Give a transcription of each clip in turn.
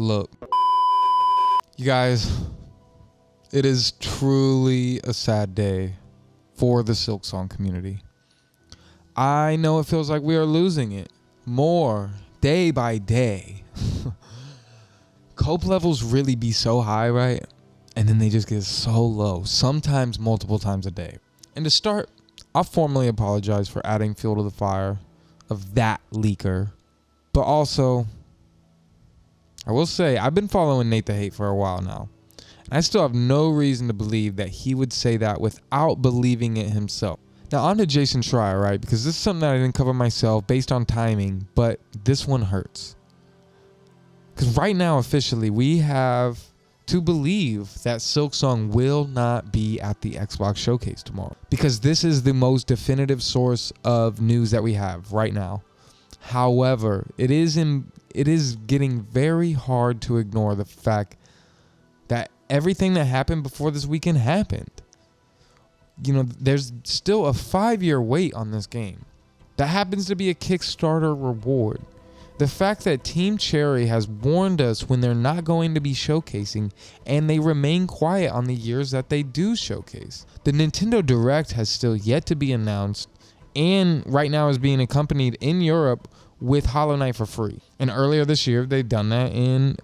Look, you guys, it is truly a sad day for the Silksong community. I know it feels like we are losing it more day by day. Cope levels really be so high, right? And then they just get so low, sometimes multiple times a day. And to start, I'll formally apologize for adding fuel to the fire of that leaker. But also, I will say, I've been following Nate the Hate for a while now. And I still have no reason to believe that he would say that without believing it himself. Now on to Jason Schreier, right? Because this is something that I didn't cover myself based on timing, but this one hurts. Because right now, officially, we have to believe that Silksong will not be at the Xbox Showcase tomorrow. Because this is the most definitive source of news that we have right now. However, it is getting very hard to ignore the fact that everything that happened before this weekend happened. You know, there's still a 5-year wait on this game. That happens to be a Kickstarter reward. The fact that Team Cherry has warned us when they're not going to be showcasing, and they remain quiet on the years that they do showcase. The Nintendo Direct has still yet to be announced, and right now is being accompanied in Europe with Hollow Knight for free. And earlier this year, they've done that in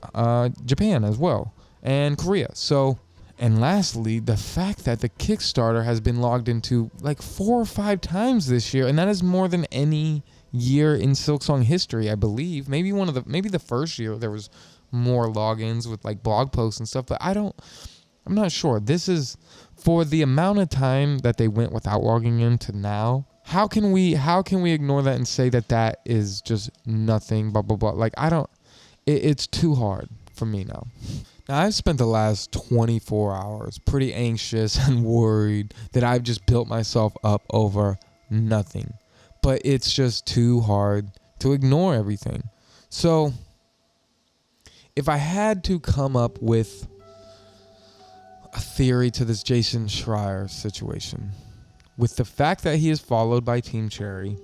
Japan as well, and Korea. And lastly, the fact that the Kickstarter has been logged into like 4 or 5 times this year, and that is more than any year in Silksong history, I believe. Maybe the first year there was more logins with like blog posts and stuff, but I'm not sure. This is for the amount of time that they went without logging in to now. How can we ignore that and say that is just nothing, blah, blah, blah. Like, it's too hard for me now. Now, I've spent the last 24 hours pretty anxious and worried that I've just built myself up over nothing. But it's just too hard to ignore everything. So, if I had to come up with a theory to this Jason Schreier situation, with the fact that he is followed by Team Cherry,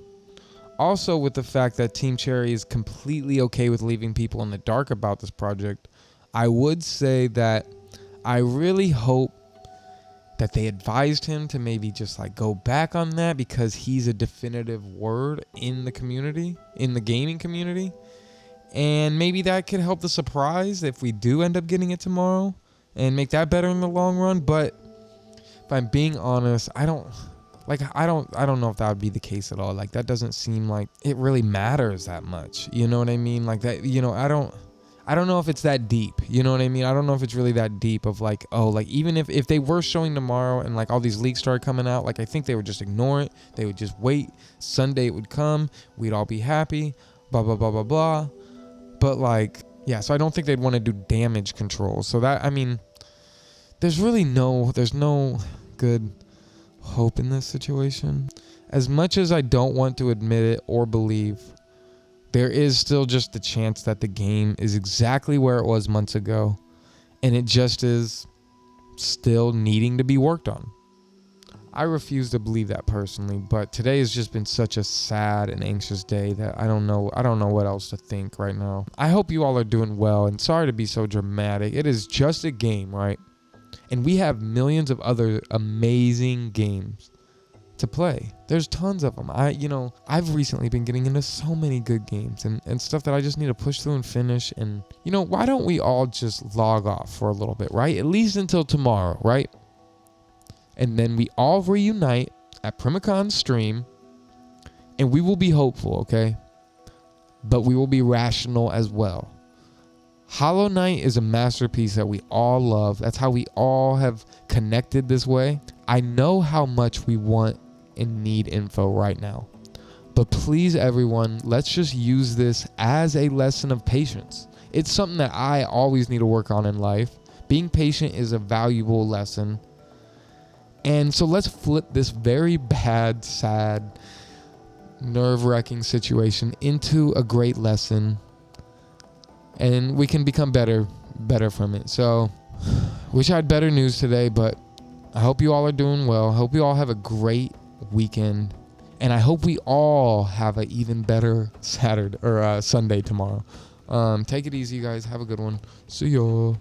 also with the fact that Team Cherry is completely okay with leaving people in the dark about this project, I would say that I really hope that they advised him to maybe just like go back on that, because he's a definitive word in the community, in the gaming community. And maybe that could help the surprise if we do end up getting it tomorrow and make that better in the long run. But if I'm being honest, I don't know if that would be the case at all. Like, that doesn't seem like it really matters that much. You know what I mean? Like that, you know, I don't know if it's that deep. You know what I mean? I don't know if it's really that deep of like, oh, like even if they were showing tomorrow and like all these leaks started coming out, like I think they would just ignore it. They would just wait. Sunday it would come. We'd all be happy. Blah, blah, blah, blah, blah. But like, yeah, so I don't think they'd want to do damage control. So that, I mean, there's no good hope in this situation. As much as I don't want to admit it or believe, there is still just the chance that the game is exactly where it was months ago, and it just is still needing to be worked on. I refuse to believe that personally, but today has just been such a sad and anxious day that I don't know what else to think right now. I hope you all are doing well, and sorry to be so dramatic. It is just a game, right? And we have millions of other amazing games to play. There's tons of them. I've recently been getting into so many good games and stuff that I just need to push through and finish. And why don't we all just log off for a little bit, right? At least until tomorrow, right? And then we all reunite at Primicon's stream, and we will be hopeful, okay? But we will be rational as well. Hollow Knight is a masterpiece that we all love. That's how we all have connected this way. I know how much we want and need info right now. But please, everyone, let's just use this as a lesson of patience. It's something that I always need to work on in life. Being patient is a valuable lesson. And so let's flip this very bad, sad, nerve-wracking situation into a great lesson. And we can become better from it. So, wish I had better news today, but I hope you all are doing well. I hope you all have a great weekend. And I hope we all have an even better Saturday or Sunday tomorrow. Take it easy, guys. Have a good one. See y'all.